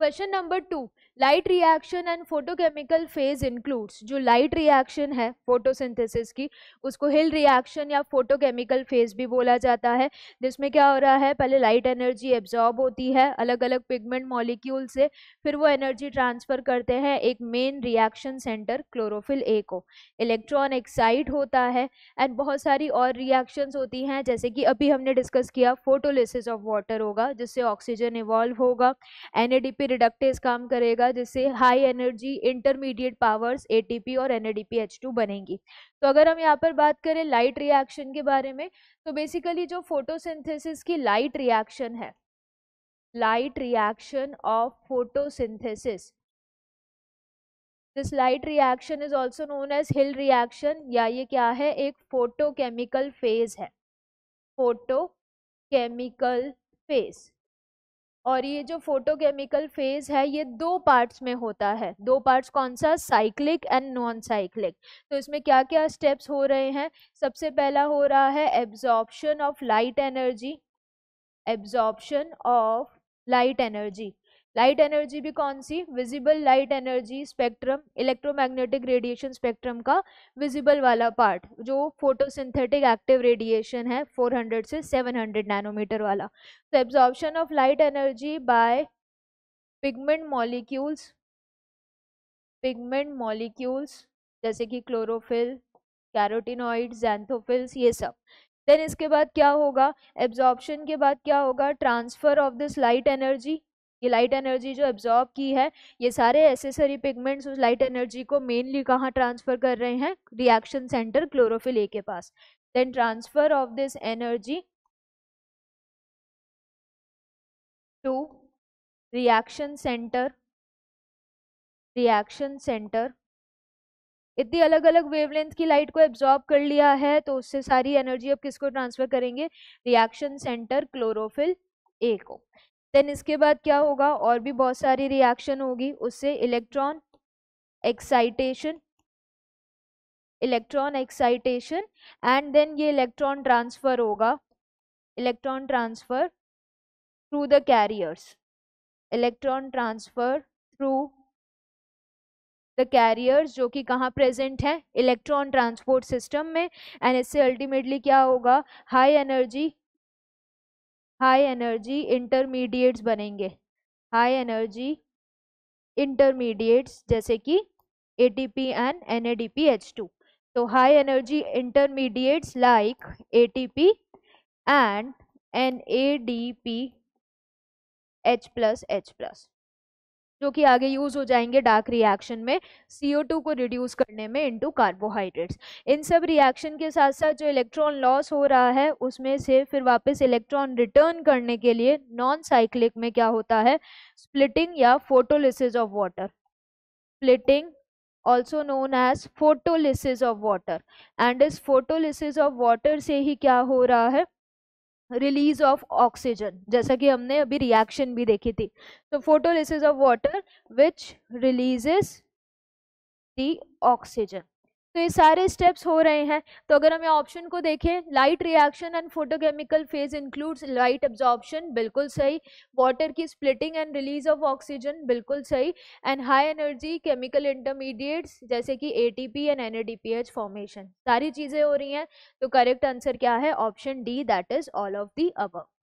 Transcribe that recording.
Question number 2, light reaction and photochemical phase includes. जो light reaction है photosynthesis की, उसको हिल रिएक्शन या फोटोकेमिकल फेज भी बोला जाता है, जिसमें क्या हो रहा है, पहले लाइट एनर्जी एब्जॉर्ब होती है अलग अलग पिगमेंट मॉलिक्यूल से, फिर वो एनर्जी ट्रांसफर करते हैं एक मेन रिएक्शन सेंटर क्लोरोफिल ए को, इलेक्ट्रॉन एक्साइट होता है एंड बहुत सारी और रिएक्शंस होती हैं, जैसे कि अभी हमने डिस्कस किया फोटोलिसिस ऑफ वाटर होगा जिससे ऑक्सीजन इवॉल्व होगा, NADP रिडक्टेज काम करेगा जिससे high energy intermediate powers ATP और NADPH2 बनेंगी। तो अगर हम यहाँ पर बात करें लाइट रिएक्शन के बारे में, तो बेसिकली जो फोटोसिंथेसिस की लाइट रिएक्शन है, light reaction of photosynthesis, this light reaction is also known as Hill reaction, या ये क्या है, एक फोटोकेमिकल फेज है, फोटोकेमिकल फेज। और ये जो फोटोकेमिकल फेज है ये दो पार्ट्स में होता है। दो पार्ट्स कौन सा, साइक्लिक एंड नॉन साइक्लिक। तो इसमें क्या क्या स्टेप्स हो रहे हैं, सबसे पहला हो रहा है absorption of light energy, absorption of light energy. Light energy भी कौन सी, visible light energy spectrum, electromagnetic radiation spectrum का विजिबल वाला पार्ट, जो फोटोसिंथेटिक एक्टिव रेडिएशन है 400 से 700 नैनोमीटर वाला। तो absorption of light energy by pigment molecules, pigment molecules जैसे कि क्लोरोफिल, कैरोटिनॉइड्स, ज़ैंथोफिल्स, ये सब। देन इसके बाद क्या होगा, एब्जॉर्प्शन के बाद क्या होगा, transfer of this light energy. ये लाइट एनर्जी जो एब्जॉर्ब की है, ये सारे एसेसरी पिगमेंट्स उस लाइट एनर्जी को मेनली कहाँ ट्रांसफर कर रहे हैं, रिएक्शन सेंटर क्लोरोफिल ए के पास। Then transfer of this energy to reaction centre, reaction centre. इतनी अलग अलग वेवलेंथ की लाइट को एब्जॉर्ब कर लिया है, तो उससे सारी एनर्जी अब किसको ट्रांसफर करेंगे, रिएक्शन सेंटर क्लोरोफिल ए को। देन इसके बाद क्या होगा, और भी बहुत सारी रिएक्शन होगी, उससे electron excitation, electron excitation, and then ये इलेक्ट्रॉन ट्रांसफर होगा, electron transfer through the carriers, electron transfer through the carriers, जो कि कहाँ प्रेजेंट है, इलेक्ट्रॉन ट्रांसपोर्ट सिस्टम में। एंड इससे अल्टीमेटली क्या होगा, high energy, high energy intermediates बनेंगे, हाई एनर्जी इंटरमीडिएट्स जैसे कि ATP एंड NADPH2। तो high energy intermediates like ATP and NADPH+H+, जो कि आगे यूज हो जाएंगे डार्क रिएक्शन में CO2 को रिड्यूस करने में इनटू कार्बोहाइड्रेट्स। इन सब रिएक्शन के साथ साथ जो इलेक्ट्रॉन लॉस हो रहा है उसमें से फिर वापस इलेक्ट्रॉन रिटर्न करने के लिए नॉन साइक्लिक में क्या होता है, स्प्लिटिंग या photolysis of water, splitting also known as photolysis of water. And इस फोटोलिसिस ऑफ वाटर से ही क्या हो रहा है, रिलीज ऑफ ऑक्सीजन, जैसा कि हमने अभी रिएक्शन भी देखी थी। तो photolysis of water which releases the oxygen. तो ये सारे स्टेप्स हो रहे हैं। तो अगर हम ये ऑप्शन को देखें, light reaction and photochemical phase includes light absorption, बिल्कुल सही, वाटर की splitting and release of oxygen, बिल्कुल सही, and high energy chemical intermediates जैसे कि ATP एंड NADPH फॉर्मेशन, सारी चीजें हो रही हैं। तो करेक्ट आंसर क्या है, option D, that is all of the above.